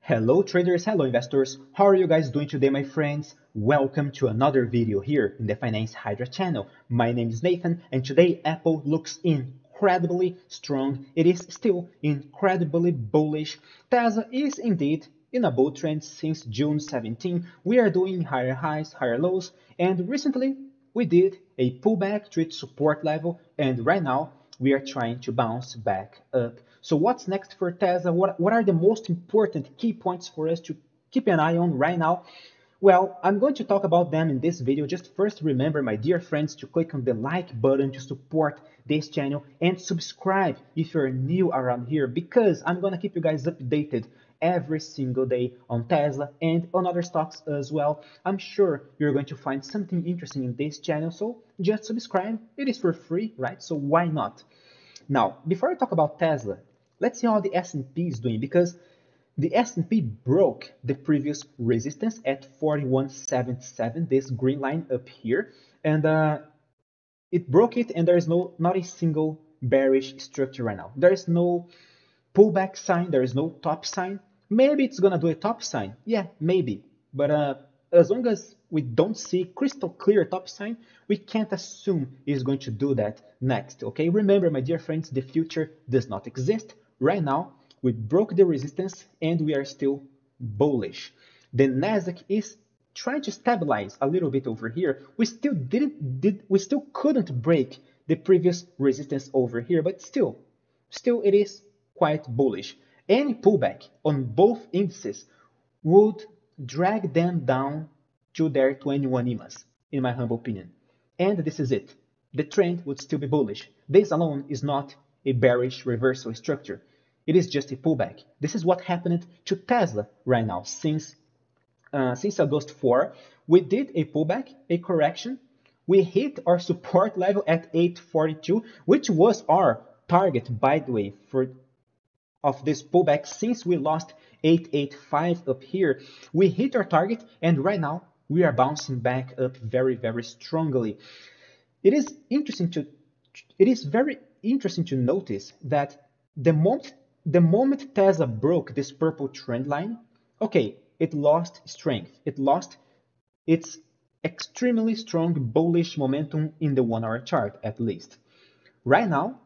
Hello traders, hello investors. How are you guys doing today, my friends? Welcome to another video here in the Finance Hydra channel. My name is Nathan, and today Apple looks incredibly strong. It is still incredibly bullish. Tesla is indeed in a bull trend since June 17. We are doing higher highs, higher lows, and recently we did a pullback to its support level, and right now we are trying to bounce back up. So what's next for Tesla? What are the most important key points for us to keep an eye on right now? Well, I'm going to talk about them in this video. Just first remember, my dear friends, to click on the like button to support this channel and subscribe if you're new around here, because I'm going to keep you guys updated every single day on Tesla and on other stocks as well. I'm sure you're going to find something interesting in this channel, so just subscribe. It is for free, right? So why not? Now, before I talk about Tesla, let's see how the S&P is doing, because the S&P broke the previous resistance at 4177, this green line up here, and it broke it, and there is not a single bearish structure right now. There is no pullback sign, there is no top sign. Maybe it's gonna do a top sign, yeah, maybe, but as long as we don't see crystal clear top sign, we can't assume it's going to do that next. Okay, remember, my dear friends, the future does not exist. Right now we broke the resistance and we are still bullish. The NASDAQ is trying to stabilize a little bit over here. We still couldn't break the previous resistance over here, but still it is quite bullish. Any pullback on both indices would drag them down to their 21 EMAs, in my humble opinion. And this is it. The trend would still be bullish. This alone is not a bearish reversal structure. It is just a pullback. This is what happened to Tesla right now. Since August 4, we did a pullback, a correction. We hit our support level at 842, which was our target, by the way, of this pullback. Since we lost 885 up here, we hit our target, and right now we are bouncing back up very strongly. It is very interesting to notice that the moment Tesla broke this purple trend line, okay, it lost strength. It lost its extremely strong bullish momentum in the 1-hour chart, at least. Right now,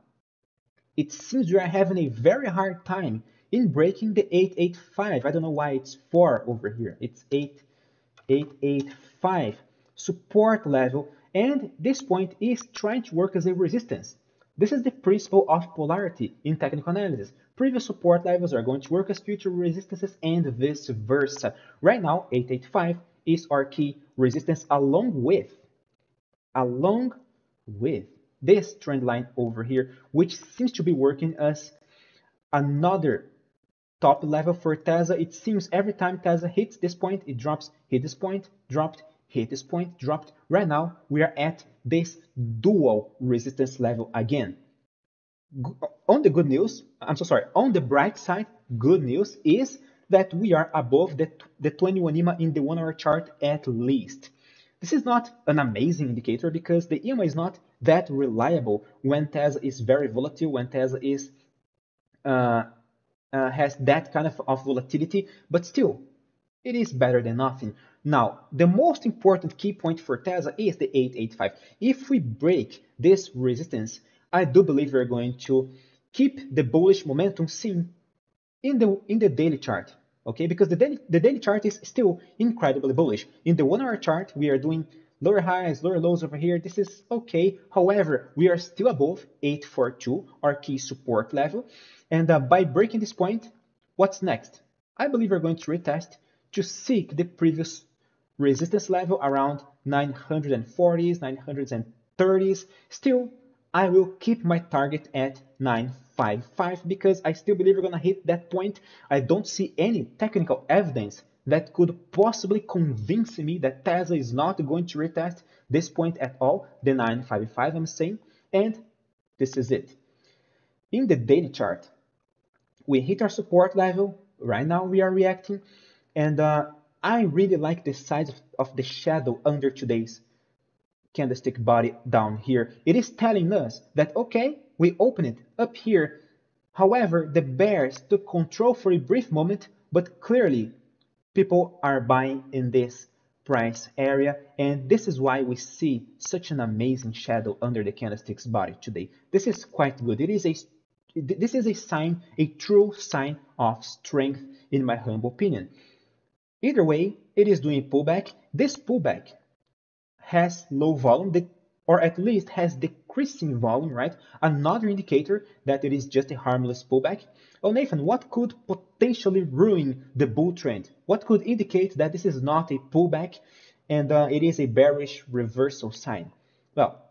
it seems we are having a very hard time in breaking the 885. I don't know why it's 4 over here. It's 885 support level, and this point is trying to work as a resistance. This is the principle of polarity in technical analysis. Previous support levels are going to work as future resistances and vice versa. Right now, 885 is our key resistance, along with this trend line over here, which seems to be working as another top level for Tesla. It seems every time Tesla hits this point, it drops, hit this point, dropped, hit this point, dropped. Right now, we are at this dual resistance level again. On the good news, on the bright side, good news is that we are above the 21 EMA in the 1-hour chart at least. This is not an amazing indicator because the EMA is not that reliable when Tesla is very volatile, when Tesla is has that kind of volatility, but still, it is better than nothing. Now, the most important key point for Tesla is the 885. If we break this resistance, I do believe we're going to keep the bullish momentum seen in the daily chart, okay? Because the daily chart is still incredibly bullish. In the 1-hour chart, we are doing lower highs, lower lows over here. This is okay. However, we are still above 842, our key support level. And by breaking this point, what's next? I believe we're going to retest to seek the previous resistance level around 940s, 930s. Still, I will keep my target at 955 because I still believe we're going to hit that point. I don't see any technical evidence that could possibly convince me that Tesla is not going to retest this point at all, the 955 I'm saying, and this is it. In the daily chart, we hit our support level. Right now we are reacting, and I really like the size of the shadow under today's candlestick body down here. It is telling us that, okay, we open it up here However, the bears took control for a brief moment, but clearly people are buying in this price area, and this is why we see such an amazing shadow under the candlestick's body today. This is quite good. This is a sign, a true sign of strength in my humble opinion. Either way, it is doing a pullback. This pullback has low volume, or at least has decreasing volume, right? Another indicator that it is just a harmless pullback. Well, Nathan, what could potentially ruin the bull trend? What could indicate that this is not a pullback and it is a bearish reversal sign? Well,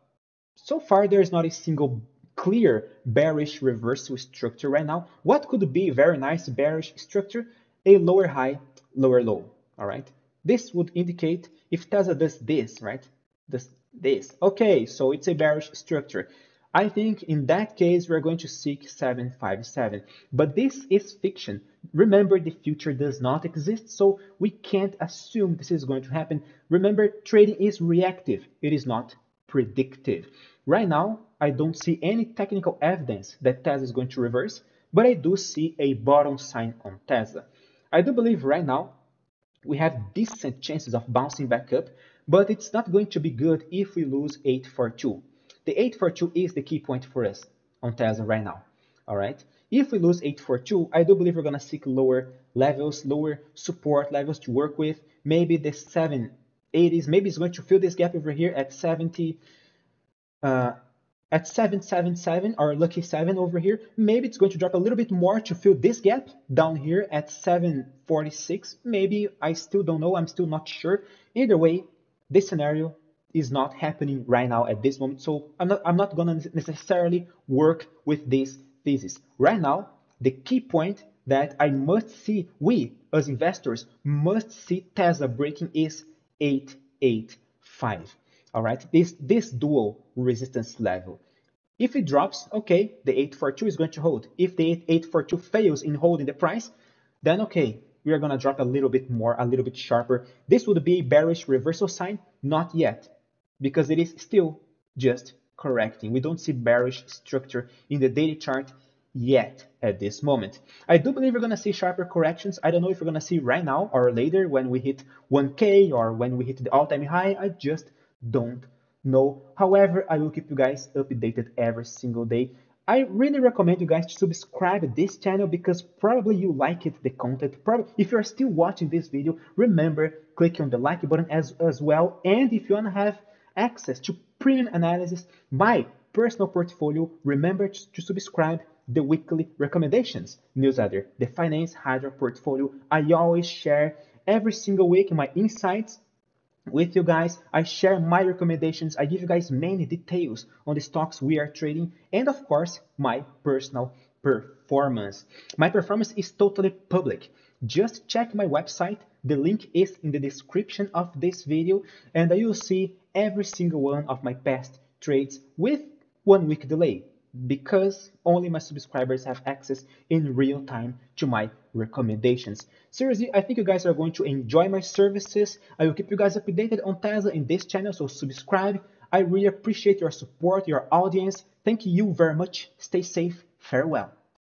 so far there is not a single clear bearish reversal structure right now. What could be a very nice bearish structure? A lower high, lower low, all right? This would indicate if Tesla does this, right? This. Okay, so it's a bearish structure. I think in that case, we're going to seek 757. But this is fiction. Remember, the future does not exist, so we can't assume this is going to happen. Remember, trading is reactive. It is not predictive. Right now, I don't see any technical evidence that Tesla is going to reverse, but I do see a bottom sign on Tesla. I do believe right now we have decent chances of bouncing back up, but it's not going to be good if we lose 842. The 842 is the key point for us on Tesla right now. All right. If we lose 842, I do believe we're going to seek lower levels, lower support levels to work with. Maybe the 780s, maybe it's going to fill this gap over here at 70, at 777, our lucky 7 over here. Maybe it's going to drop a little bit more to fill this gap down here at 746. Maybe, I still don't know, I'm still not sure. Either way, this scenario is not happening right now at this moment, so I'm not going to necessarily work with this thesis. Right now, the key point that I must see, we as investors must see Tesla breaking is 885. All right, this dual resistance level. If it drops, okay, the 842 is going to hold. If the 842 fails in holding the price, then okay, we are going to drop a little bit more, a little bit sharper. This would be a bearish reversal sign, not yet, because it is still just correcting. We don't see bearish structure in the daily chart yet at this moment. I do believe we're going to see sharper corrections. I don't know if we're going to see right now or later when we hit 1K or when we hit the all-time high. I just don't know. However, I will keep you guys updated every single day. I really recommend you guys to subscribe to this channel because probably you like it, the content. Probably, if you're still watching this video, remember, click on the like button as well. And if you want to have access to premium analysis, my personal portfolio, remember to subscribe the weekly recommendations newsletter, the Finance Hydra portfolio. I always share every single week my insights with you guys. I share my recommendations. I give you guys many details on the stocks we are trading, and of course, my personal performance. My performance is totally public. Just check my website. The link is in the description of this video, and you will see every single one of my past trades with 1 week delay, because only my subscribers have access in real time to my recommendations. Seriously, I think you guys are going to enjoy my services. I will keep you guys updated on Tesla in this channel, so subscribe. I really appreciate your support, your audience. Thank you very much. Stay safe. Farewell.